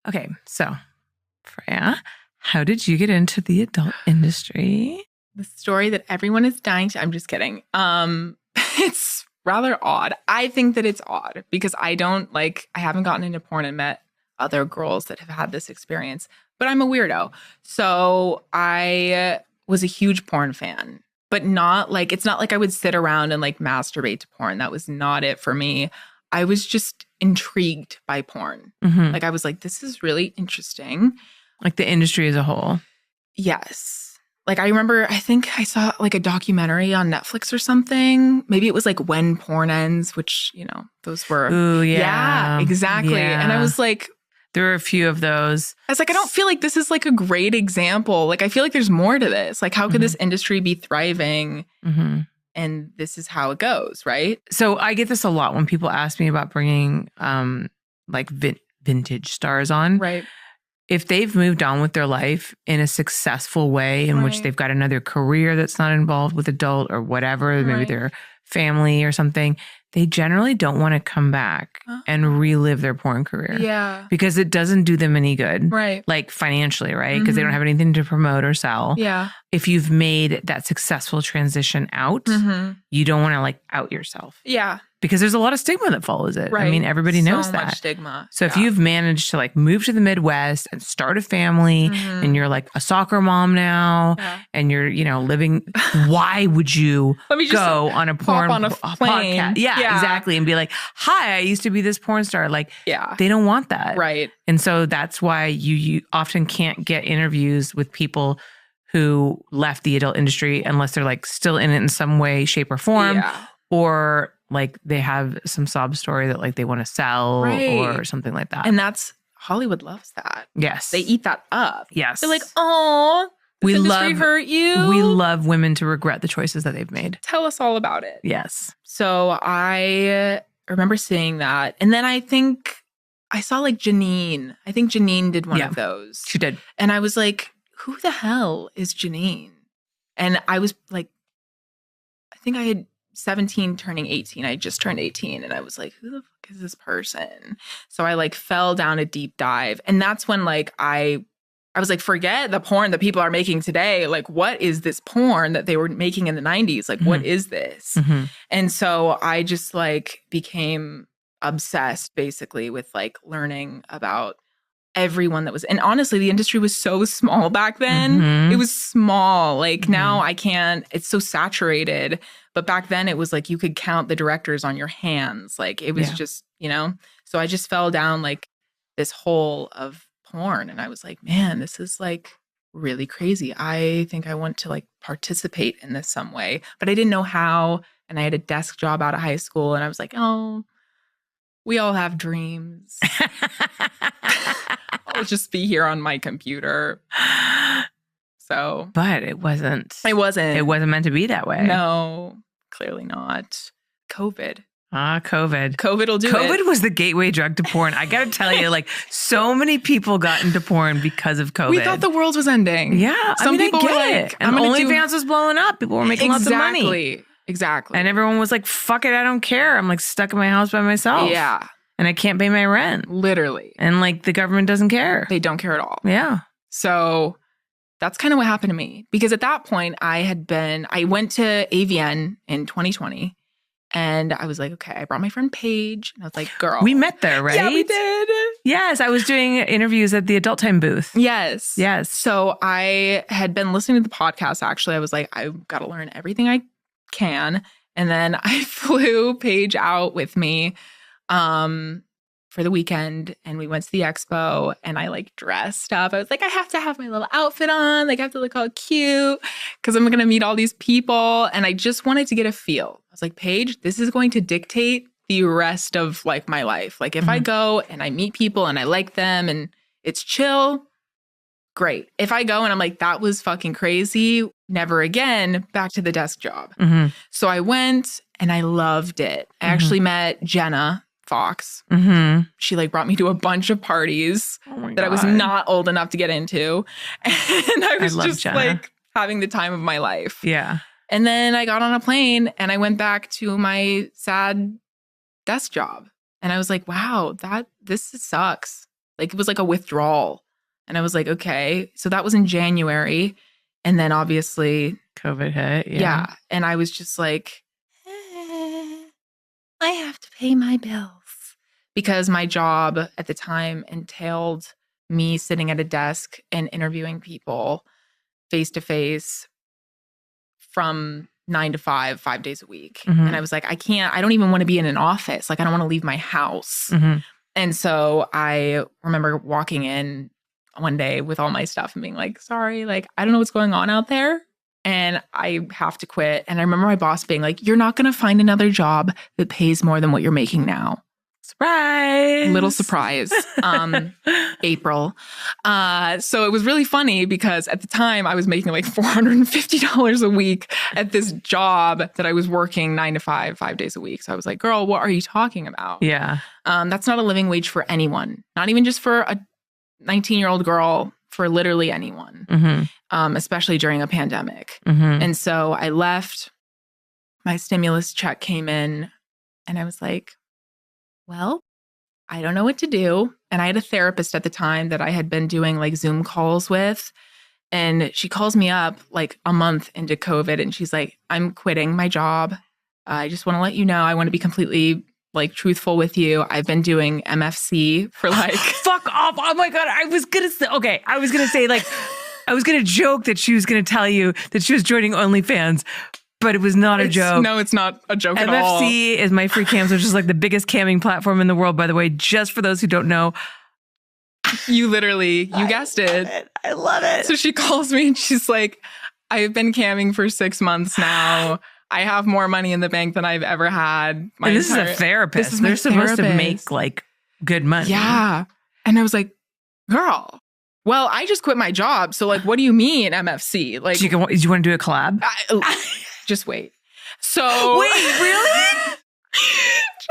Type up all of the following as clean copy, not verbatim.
Okay, so Freya, how did you get into the adult industry? The story that everyone is dying to. I'm just kidding. It's rather odd. I think that it's odd because I haven't gotten into porn and met other girls that have had this experience, but I'm a weirdo. So I was a huge porn fan, but it's not like I would sit around and like masturbate to porn. That was not it for me. I was just intrigued by porn. Mm-hmm. Like I was like, this is really interesting. Like the industry as a whole. Yes. Like I remember, I think I saw like a documentary on Netflix or something. Maybe it was like When Porn Ends, which, those were. Ooh, yeah. Yeah, exactly. Yeah. And I was like. There were a few of those. I was like, I don't feel like this is like a great example. Like, I feel like there's more to this. Like, how could this industry be thriving? Mm-hmm. And this is how it goes, right? So I get this a lot when people ask me about bringing vintage stars on. Right. If they've moved on with their life in a successful way in which they've got another career that's not involved with adult or whatever, maybe their family or something, they generally don't want to come back and relive their porn career. Yeah. Because it doesn't do them any good. Right. Like financially, right? Because they don't have anything to promote or sell. Yeah. If you've made that successful transition out, you don't want to like out yourself. Yeah. Because there's a lot of stigma that follows it. Right. I mean, everybody knows that. So much stigma. So if you've managed to like move to the Midwest and start a family and you're like a soccer mom now and you're, living, why would you go on a porn podcast? Yeah, exactly. And be like, hi, I used to be this porn star. Like, they don't want that. Right. And so that's why you often can't get interviews with people who left the adult industry unless they're like still in it in some way, shape or form. Yeah. Or like they have some sob story that like they want to sell or something like that. And Hollywood loves that. Yes. They eat that up. Yes. They're like, oh, this industry hurt you. We love women to regret the choices that they've made. Tell us all about it. Yes. So I remember seeing that. And then I think I saw like Janine. I think Janine did one of those. She did. And I was like, who the hell is Janine? And I was like, I think I had 17 turning 18. I just turned 18 and I was like, who the fuck is this person? So I like fell down a deep dive. And that's when like I was like, forget the porn that people are making today. Like, what is this porn that they were making in the 90s? Like, what is this? And so I just like became obsessed basically with like learning about everyone that was, and honestly, the industry was so small back then. It was small. Like now it's so saturated. But back then it was like you could count the directors on your hands. Like it was just, so I just fell down like this hole of porn. And I was like, man, this is like really crazy. I think I want to like participate in this some way, but I didn't know how. And I had a desk job out of high school and I was like, oh, we all have dreams. I'll just be here on my computer. So. But it wasn't. It wasn't. It wasn't meant to be that way. No, clearly not. COVID. COVID. COVID will do it. COVID was the gateway drug to porn. I got to tell you, like, so many people got into porn because of COVID. We thought the world was ending. Yeah. Some people were like, and OnlyFans was blowing up. People were making lots of money. Exactly. And everyone was like, fuck it, I don't care. I'm like stuck in my house by myself. Yeah. And I can't pay my rent. Literally. And like the government doesn't care. They don't care at all. Yeah. So that's kind of what happened to me. Because at that point, I went to AVN in 2020. And I was like, okay, I brought my friend Paige. And I was like, girl. We met there, right? Yeah, we did. Yes, I was doing interviews at the Adult Time booth. Yes. Yes. So I had been listening to the podcast, actually. I was like, I've got to learn everything I can. And then I flew Paige out with me for the weekend, and we went to the expo, and I like dressed up. I was like, I have to have my little outfit on. Like I have to look all cute because I'm going to meet all these people. And I just wanted to get a feel. I was like, Paige, this is going to dictate the rest of like my life. Like if I go and I meet people and I like them and it's chill, great. If I go and I'm like, that was fucking crazy, never again, back to the desk job. So I went and I loved it. I actually met Jenna Fox. She like brought me to a bunch of parties that I was not old enough to get into. And I was just Jenna. Like having the time of my life. Yeah. And then I got on a plane and I went back to my sad desk job. And I was like, wow, this sucks. Like it was like a withdrawal. And I was like, okay. So that was in January. And then obviously COVID hit. Yeah. And I was just like, I have to pay my bills. Because my job at the time entailed me sitting at a desk and interviewing people face to face from 9 to 5 days a week. And I was like, I don't even want to be in an office. Like, I don't want to leave my house. And so I remember walking in one day with all my stuff and being like, sorry, like, I don't know what's going on out there. And I have to quit. And I remember my boss being like, you're not going to find another job that pays more than what you're making now. Surprise. Little surprise. April. So it was really funny because at the time I was making like $450 a week at this job that I was working 9 to 5 days a week. So I was like, girl, what are you talking about? Yeah. That's not a living wage for anyone. Not even just for a 19-year-old girl, for literally anyone, especially during a pandemic. And so I left, my stimulus check came in, and I was like, well, I don't know what to do. And I had a therapist at the time that I had been doing like Zoom calls with. And she calls me up like a month into COVID, and she's like, I'm quitting my job. I just want to let you know, I want to be completely like truthful with you. I've been doing MFC for like fuck off. Oh my God. I was going to say like, I was going to joke that she was going to tell you that she was joining OnlyFans, but it was not a joke. No, it's not a joke at all. MFC is My Free Cams, which is like the biggest camming platform in the world, by the way, just for those who don't know. You guessed it. I love it. So she calls me and she's like, I've been camming for 6 months now. I have more money in the bank than I've ever had. And this is a therapist. They're supposed to make like good money. Yeah. And I was like, girl, well, I just quit my job. So like, what do you mean MFC? Like, do you want to do a collab? Just wait. So wait, really?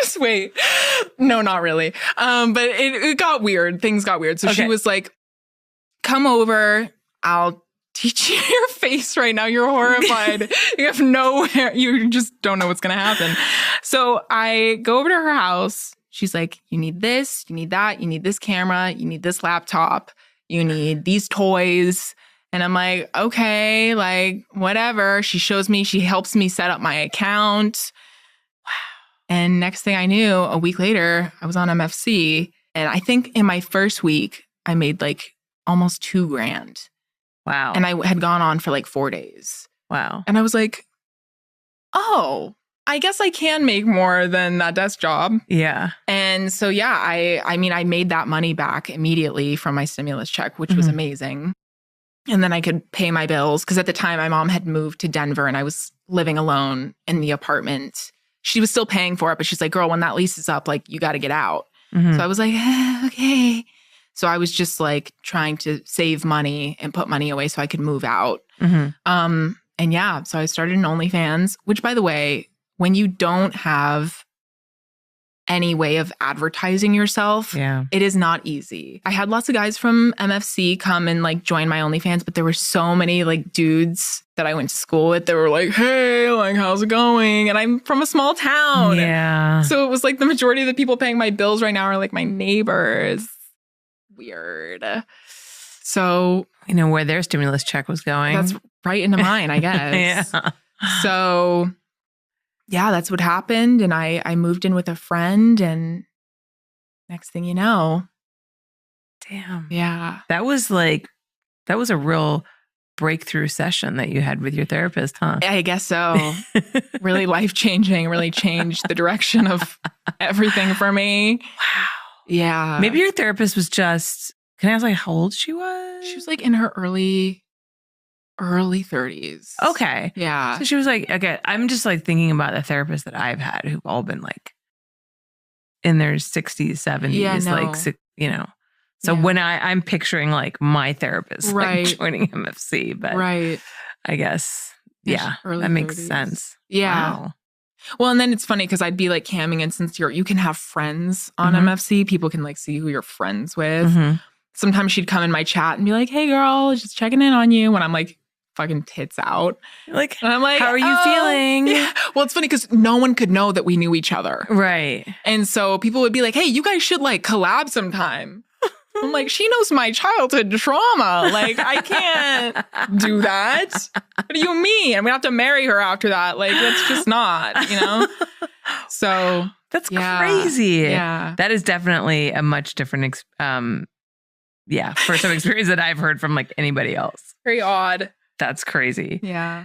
Just wait. No, not really. But it got weird. Things got weird. So she was like, come over. I'll teach you your face right now. You're horrified. You have no hair. You just don't know what's going to happen. So I go over to her house. She's like, you need this, you need that, you need this camera, you need this laptop, you need these toys. And I'm like, okay, like whatever. She shows me, she helps me set up my account. Wow. And next thing I knew, a week later, I was on MFC. And I think in my first week, I made like almost $2,000. Wow. And I had gone on for like 4 days. Wow. And I was like, oh, I guess I can make more than that desk job. Yeah. And so, yeah, I mean, I made that money back immediately from my stimulus check, which was amazing. And then I could pay my bills. Because at the time, my mom had moved to Denver and I was living alone in the apartment. She was still paying for it, but she's like, girl, when that lease is up, like, you got to get out. So I was like, okay. So I was just like trying to save money and put money away so I could move out. And yeah, so I started an OnlyFans, which, by the way, when you don't have any way of advertising yourself, it is not easy. I had lots of guys from MFC come and like join my OnlyFans, but there were so many like dudes that I went to school with that were like, hey, like, how's it going? And I'm from a small town. Yeah. So it was like the majority of the people paying my bills right now are like my neighbors. Weird. So, you know where their stimulus check was going. That's right into mine, I guess. Yeah. So, yeah, that's what happened. And I moved in with a friend, and next thing you know. Damn. Yeah. That was a real breakthrough session that you had with your therapist, huh? I guess so. Really life-changing, really changed the direction of everything for me. Wow. Yeah. Maybe your therapist was just, can I ask like how old she was? She was like in her early 30s. Okay. Yeah. So she was like, okay, I'm just like thinking about the therapists that I've had who've all been like in their 60s, 70s, like, you know. So when I'm picturing like my therapist like joining MFC, but I guess, that makes 30s. Sense. Yeah. Wow. Well, and then it's funny because I'd be like camming, and since you can have friends on MFC, people can like see who you're friends with. Sometimes she'd come in my chat and be like, hey girl, just checking in on you when I'm like fucking tits out. Like, and I'm like, how are you feeling? Yeah. Well, it's funny because no one could know that we knew each other. Right. And so people would be like, hey, you guys should like collab sometime. I'm like, she knows my childhood trauma. Like, I can't do that. What do you mean? I'm going to have to marry her after that. Like, that's just not, you know? So that's crazy. Yeah. That is definitely a much different, first time experience that I've heard from like anybody else. Very odd. That's crazy. Yeah.